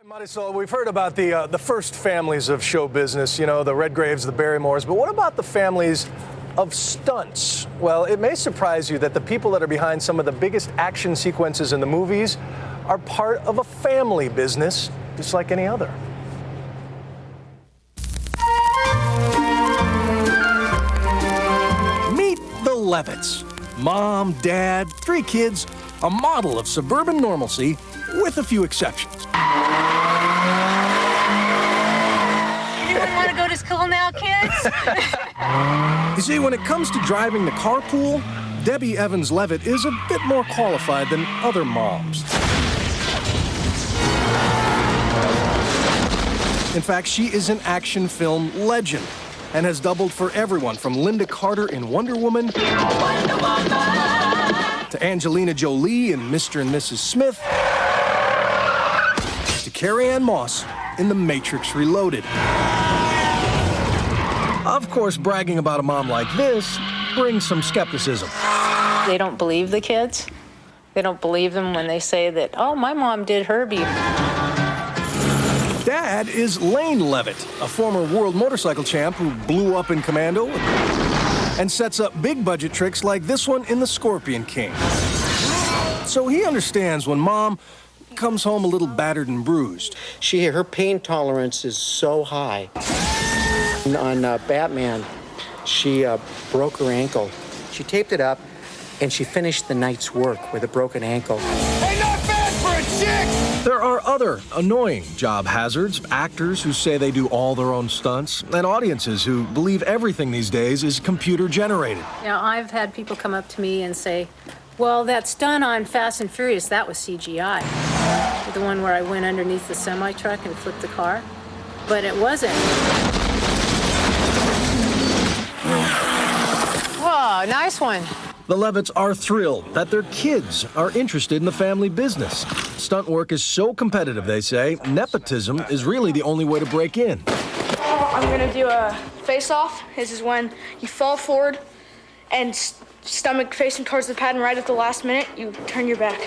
Marisol, we've heard about the first families of show business, you know, the Redgraves, the Barrymores, but what about the families of stunts? Well, it may surprise you that the people that are behind some of the biggest action sequences in the movies are part of a family business, just like any other. Meet the Levitts. Mom, dad, 3 kids, a model of suburban normalcy with a few exceptions. Anyone want to go to school now, kids? You see, when it comes to driving the carpool, Debbie Evans Levitt is a bit more qualified than other moms. In fact, she is an action film legend and has doubled for everyone from Linda Carter in Wonder Woman to Angelina Jolie in Mr. and Mrs. Smith to Carrie-Anne Moss in The Matrix Reloaded. Of course, bragging about a mom like this brings some skepticism. They don't believe the kids. They don't believe them when they say that, oh, my mom did Herbie. Dad is Lane Levitt, a former world motorcycle champ who blew up in Commando and sets up big budget tricks like this one in The Scorpion King. So he understands when Mom comes home a little battered and bruised. Her pain tolerance is so high. On Batman, she broke her ankle. She taped it up, and she finished the night's work with a broken ankle. Hey, not bad for a chick! There are other annoying job hazards, actors who say they do all their own stunts, and audiences who believe everything these days is computer generated. Now, I've had people come up to me and say, well, that stunt on Fast and Furious, that was CGI. The one where I went underneath the semi-truck and flipped the car. But it wasn't. Whoa, nice one. The Levitts are thrilled that their kids are interested in the family business. Stunt work is so competitive, they say, nepotism is really the only way to break in. I'm gonna do a face-off. This is when you fall forward and stomach facing towards the pad, and right at the last minute, you turn your back.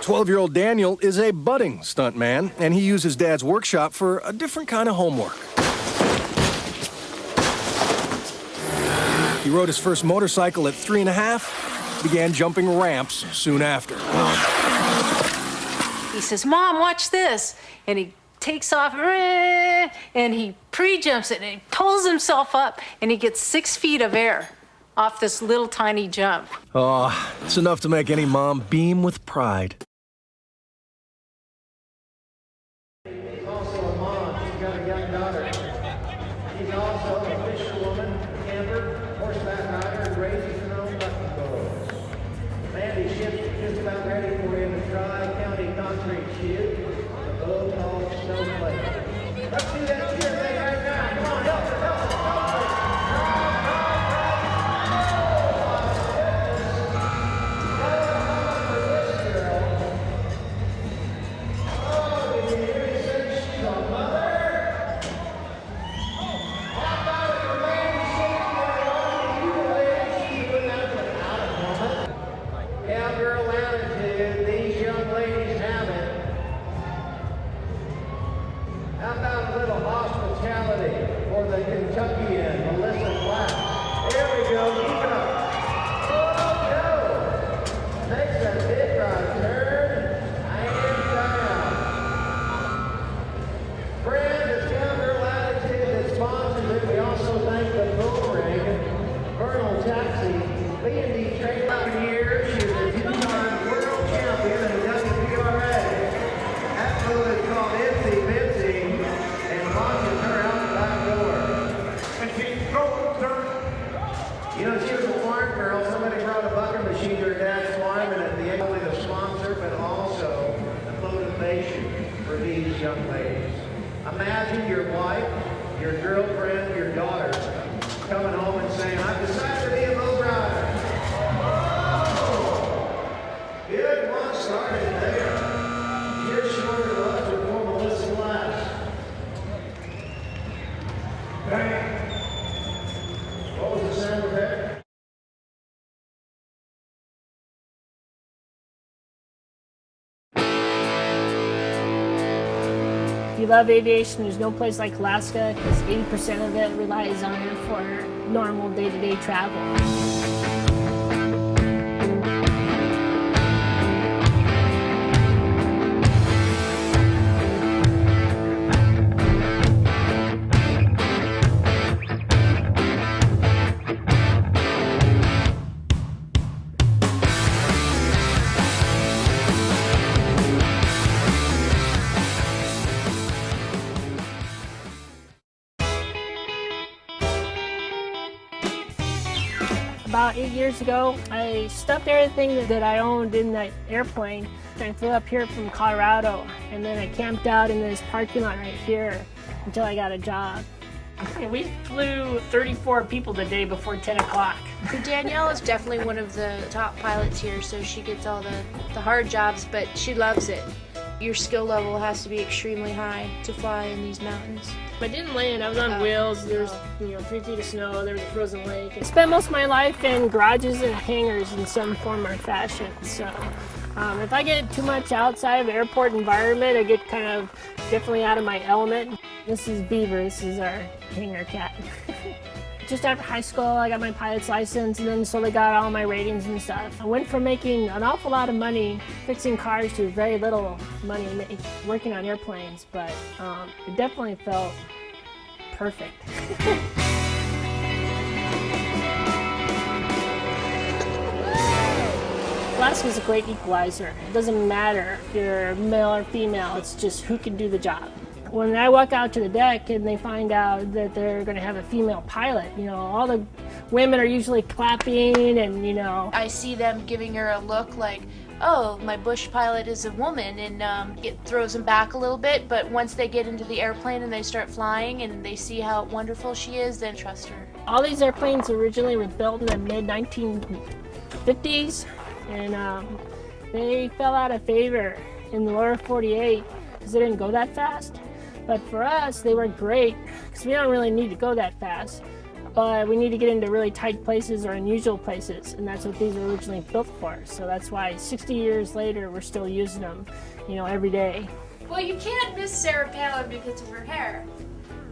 12-year-old Daniel is a budding stuntman, and he uses Dad's workshop for a different kind of homework. He rode his first motorcycle at 3 1/2, began jumping ramps soon after. He says, Mom, watch this. And he takes off, and he pre-jumps it, and he pulls himself up, and he gets 6 feet of air off this little tiny jump. Oh, it's enough to make any mom beam with pride. She's also a mom. She's got a young daughter. She's also a fisherwoman, camper, horseback rider, and raises her own bucking bulls. Mandy ships are just about ready for you to try county concrete shield, a boat called Snowflake. Let's do that cheer thing right now. Come on, help her, help her, help her. Cowgirl attitude, these young ladies have it. How about a little hospitality for the Kentuckian, Melissa Black? There we go, keep it up. Oh, no. Takes a big right turn, and down. Friend, the Cowgirl attitude that sponsors it. We also thank the Boomerang, Colonel Taxi, B&D Trade years. She's a 2-time world champion in the WPRA. That fool is called Itsy Bitsy and launches her out the back door. And she throws her. You know, she was a farm girl. Somebody brought a bucket machine to her dad's farm, and at the end, only the sponsor, but also the motivation for these young ladies. Imagine your wife, your girlfriend, your daughter coming home and saying, I've decided to be a lowrider. Good one started there. Here's shorter left before Melissa Glass. Bang. What was the sound of that? you love aviation, there's no place like Alaska because 80% of it relies on it for normal day-to-day travel. About 8 years ago, I stuffed everything that I owned in that airplane. I flew up here from Colorado, and then I camped out in this parking lot right here until I got a job. We flew 34 people the day before 10 o'clock. Danielle is definitely one of the top pilots here, so she gets all the hard jobs, but she loves it. Your skill level has to be extremely high to fly in these mountains. I didn't land, I was on wheels, there was 3 feet of snow, there was a frozen lake. I spent most of my life in garages and hangars in some form or fashion, so if I get too much outside of the airport environment, I get kind of definitely out of my element. This is Beaver, this is our hangar cat. Just after high school, I got my pilot's license and then slowly got all my ratings and stuff. I went from making an awful lot of money fixing cars to very little money working on airplanes, but it definitely felt perfect. Alaska's a great equalizer. It doesn't matter if you're male or female, it's just who can do the job. When I walk out to the deck and they find out that they're going to have a female pilot, all the women are usually clapping and, I see them giving her a look like, oh, my bush pilot is a woman, and it throws them back a little bit, but once they get into the airplane and they start flying and they see how wonderful she is, then trust her. All these airplanes originally were built in the mid-1950s, and they fell out of favor in the lower 48 because they didn't go that fast. But for us, they were great because we don't really need to go that fast, but we need to get into really tight places or unusual places, and that's what these were originally built for. So that's why 60 years later, we're still using them, every day. Well, you can't miss Sarah Palin because of her hair.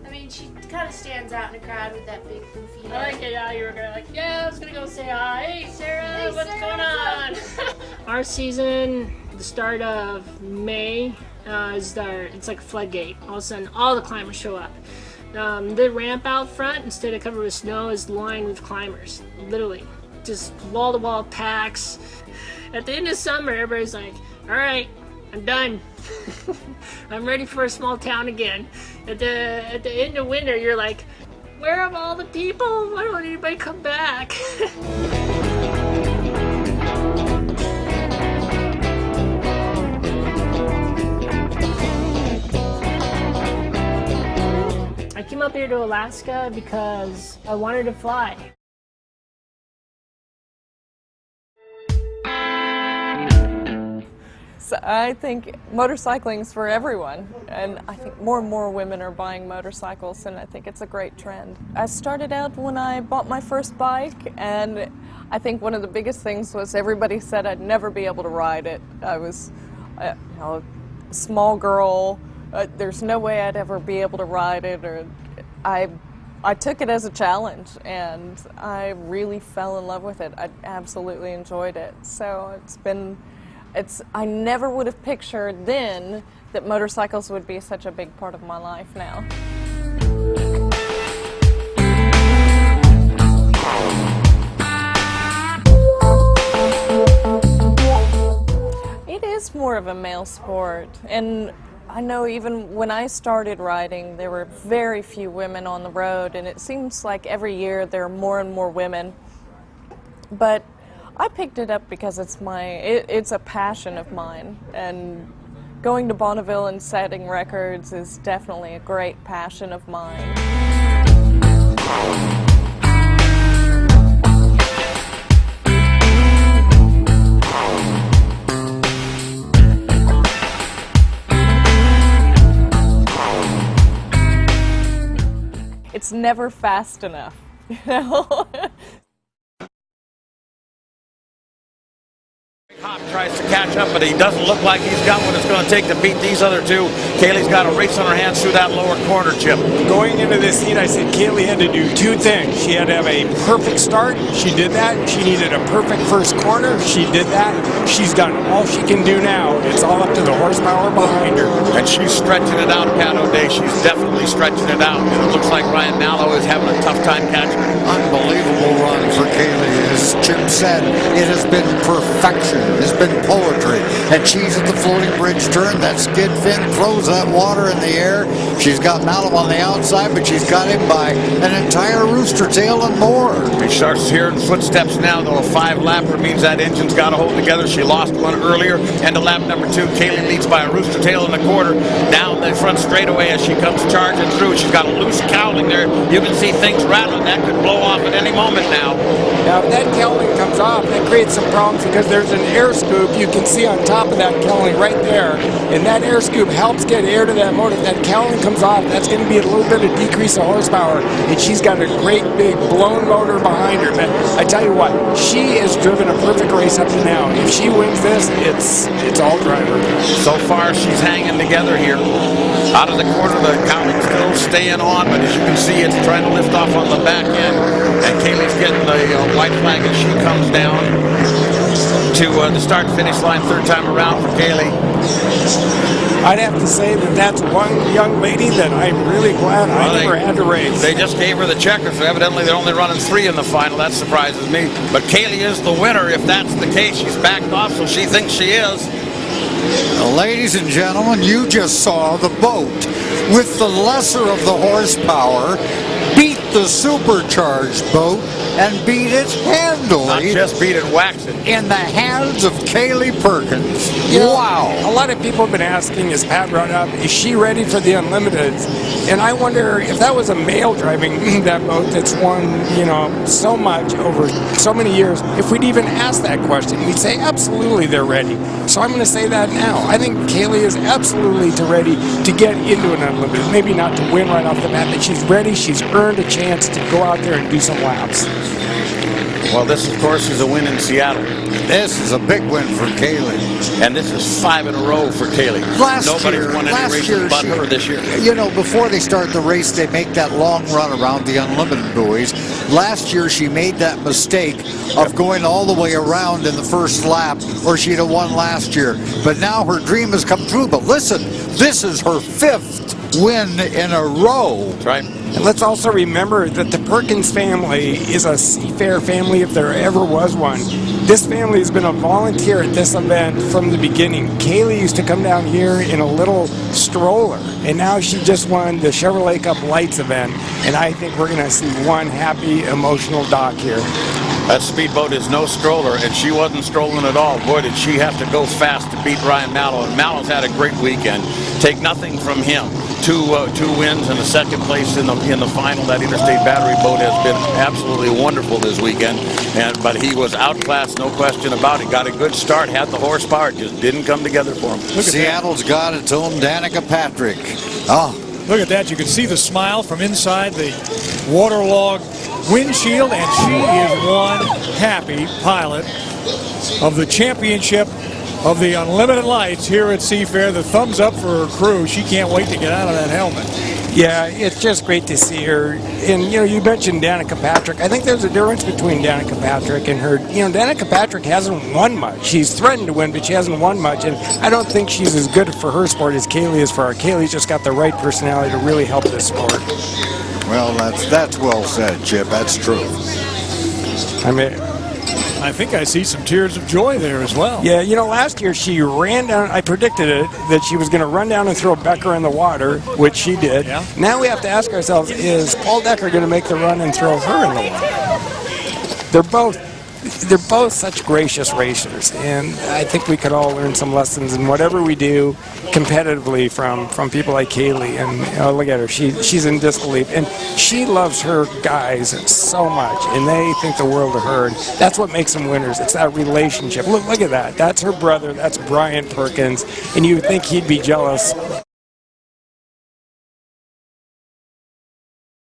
I mean, she kind of stands out in a crowd with that big poofy head. I like it, yeah, you were gonna I was gonna go say hi. Hey, Sarah, Hey, what's Sarah, going what's on? Our season, the start of May, it's like a floodgate. All of a sudden, all the climbers show up. The ramp out front, instead of covered with snow, is lined with climbers. Literally, just wall-to-wall packs. At the end of summer, everybody's like, all right, I'm done. I'm ready for a small town again. At the end of winter, you're like, where have all the people? Why don't anybody come back? I came up here to Alaska because I wanted to fly. So I think motorcycling's for everyone, and I think more and more women are buying motorcycles, and I think it's a great trend. I started out when I bought my first bike, and I think one of the biggest things was everybody said I'd never be able to ride it. I was a small girl, there's no way I'd ever be able to ride it, or I took it as a challenge, and I really fell in love with it. I absolutely enjoyed it. So I never would have pictured then that motorcycles would be such a big part of my life now. It is more of a male sport, and I know even when I started riding, there were very few women on the road, and it seems like every year there are more and more women. But I picked it up because it's a passion of mine, and going to Bonneville and setting records is definitely a great passion of mine. It's never fast enough, Hop tries to catch up, but he doesn't look like he's got what it's going to take to beat these other two. Kaylee's got a race on her hands through that lower corner, Chip. Going into this heat, I said Kaylee had to do two things. She had to have a perfect start. She did that. She needed a perfect first corner. She did that. She's done all she can do now. It's all up to the horsepower behind her. And she's stretching it out, Pat O'Day. She's definitely stretching it out. And it looks like Ryan Mallow is having a tough time catching her. Unbelievable run for Kaylee. As Chip said, it has been perfection. It's been poetry. And she's at the floating bridge turn. That skid fin throws that water in the air. She's got Mallow on the outside, but she's got him by an entire rooster tail and more. He starts hearing footsteps now, though. A 5-lapper means that engine's got to hold together. She lost one earlier. End of lap number 2. Kaylee leads by a rooster tail in the quarter. Down the front straightaway as she comes charging through. She's got a loose cowling there. You can see things rattling. That could blow off at any moment now. Now, if that cowling comes off, that creates some problems because there's an air scoop you can see on top of that cowling right there. And that air scoop helps get air to that motor. If that cowling comes off, that's going to be a little bit of decrease of horsepower. And she's got a great big blown motor behind her. But I tell you what, she has driven a perfect race up to now. If she wins this, it's all driver. So far, she's hanging together here. Out of the corner, the cowling still staying on, but as you can see, it's trying to lift off on the back end. And Kaylee's getting the white flag as she comes down to the start-finish line, third time around for Kaylee. I'd have to say that that's one young lady that I'm really glad I never had to race. They just gave her the checker, so evidently they're only running 3 in the final. That surprises me. But Kaylee is the winner. If that's the case, she's backed off, so she thinks she is. Ladies and gentlemen, you just saw the boat with the lesser of the horsepower beat the supercharged boat and beat it handily. Not just beat it, wax it. In the hands of Kaylee Perkins. Wow. A lot of people have been asking, as Pat brought up, is she ready for the Unlimited? And I wonder if that was a male driving that boat that's won, so much over so many years, if we'd even ask that question, we'd say absolutely they're ready. So I'm going to say that now. I think Kaylee is absolutely ready to get into an Unlimited. Maybe not to win right off the bat, but she's ready. She's earned a chance to go out there and do some laps. Well, this, of course, is a win in Seattle. This is a big win for Kaylee. And this is 5 in a row for Kaylee. Nobody's won any races but her this year. Before they start the race, they make that long run around the Unlimited buoys. Last year, she made that mistake of going all the way around in the first lap, or she'd have won last year. But now her dream has come true. But listen, this is her 5th win in a row. That's right. And let's also remember that the Perkins family is a seafarer family if there ever was one. This family has been a volunteer at this event from the beginning. Kaylee used to come down here in a little stroller, and now she just won the Chevrolet Cup Lights event, and I think we're going to see one happy, emotional Doc here. That speedboat is no stroller, and she wasn't strolling at all. Boy, did she have to go fast to beat Ryan Mallow. And Mallow's had a great weekend. Take nothing from him. Two wins and a second place in the final. That Interstate Battery boat has been absolutely wonderful this weekend. But he was outclassed, no question about it. Got a good start, had the horsepower, just didn't come together for him. Seattle's got it to him, Danica Patrick. Oh. Look at that. You can see the smile from inside the waterlogged windshield, and she is one happy pilot of the championship of the Unlimited Lights here at Seafair. The thumbs up for her crew. She can't wait to get out of that helmet. Yeah, it's just great to see her. And, you mentioned Danica Patrick. I think there's a difference between Danica Patrick and her. Danica Patrick hasn't won much. She's threatened to win, but she hasn't won much. And I don't think she's as good for her sport as Kaylee is for her. Kaylee's just got the right personality to really help this sport. Well, that's well said, Chip. That's true. I think I see some tears of joy there as well. Yeah, last year she ran down, I predicted it, that she was going to run down and throw Becker in the water, which she did. Yeah. Now we have to ask ourselves, is Paul Decker going to make the run and throw her in the water? They're both such gracious racers, and I think we could all learn some lessons in whatever we do competitively from people like Kaylee. And look at her, she's in disbelief, and she loves her guys so much, and they think the world of her. And that's what makes them winners. It's that relationship. Look at that. That's her brother. That's Brian Perkins, and you would think he'd be jealous.